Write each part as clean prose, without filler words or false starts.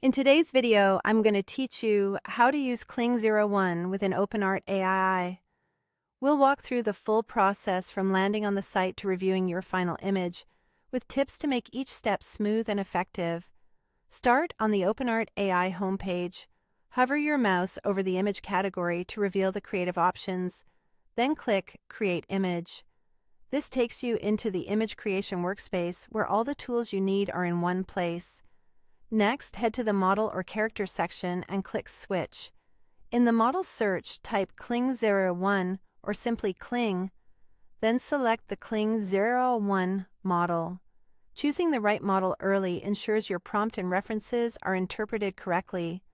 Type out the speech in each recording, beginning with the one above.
In today's video, I'm going to teach you how to use Kling 01 within OpenArt AI. We'll walk through the full process from landing on the site to reviewing your final image, with tips to make each step smooth and effective. Start on the OpenArt AI homepage. Hover your mouse over the image category to reveal the creative options. Then click Create Image. This takes you into the image creation workspace where all the tools you need are in one place. Next, head to the Model or Character section and click Switch. In the Model search, type Kling 01 or simply Kling, then select the Kling 01 model. Choosing the right model early ensures your prompt and references are interpreted correctly.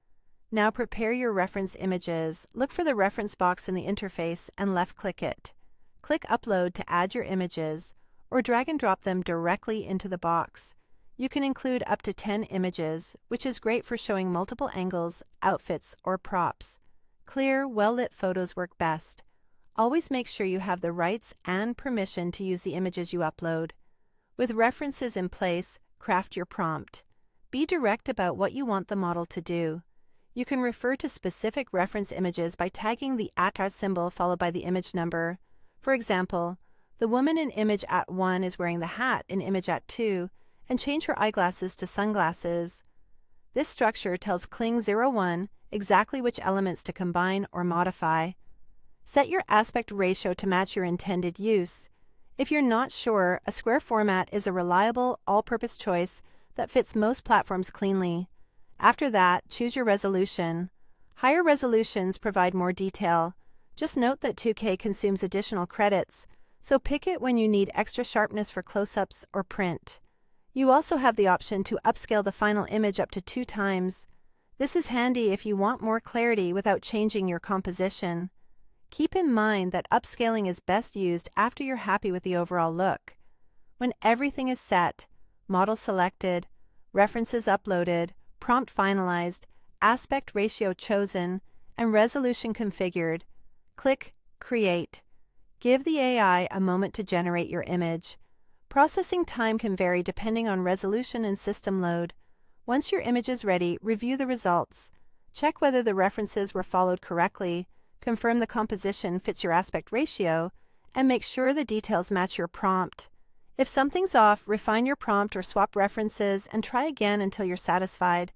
Now prepare your reference images. Look for the reference box in the interface and left-click it. Click Upload to add your images, or drag and drop them directly into the box. You can include up to 10 images, which is great for showing multiple angles, outfits, or props. Clear, well-lit photos work best. Always make sure you have the rights and permission to use the images you upload. With references in place, craft your prompt. Be direct about what you want the model to do. You can refer to specific reference images by tagging the @ symbol followed by the image number. For example, the woman in image @1 is wearing the hat in image @2, and change her eyeglasses to sunglasses. This structure tells Kling 01 exactly which elements to combine or modify. Set your aspect ratio to match your intended use. If you're not sure, a square format is a reliable, all-purpose choice that fits most platforms cleanly. After that, choose your resolution. Higher resolutions provide more detail. Just note that 2K consumes additional credits, so pick it when you need extra sharpness for close-ups or print. You also have the option to upscale the final image up to 2 times. This is handy if you want more clarity without changing your composition. Keep in mind that upscaling is best used after you're happy with the overall look. When everything is set, model selected, references uploaded, prompt finalized, aspect ratio chosen, and resolution configured, click Create. Give the AI a moment to generate your image. Processing time can vary depending on resolution and system load. Once your image is ready, review the results. Check whether the references were followed correctly, confirm the composition fits your aspect ratio, and make sure the details match your prompt. If something's off, refine your prompt or swap references and try again until you're satisfied.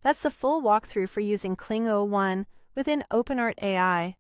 That's the full walkthrough for using Kling 01 within OpenArt AI.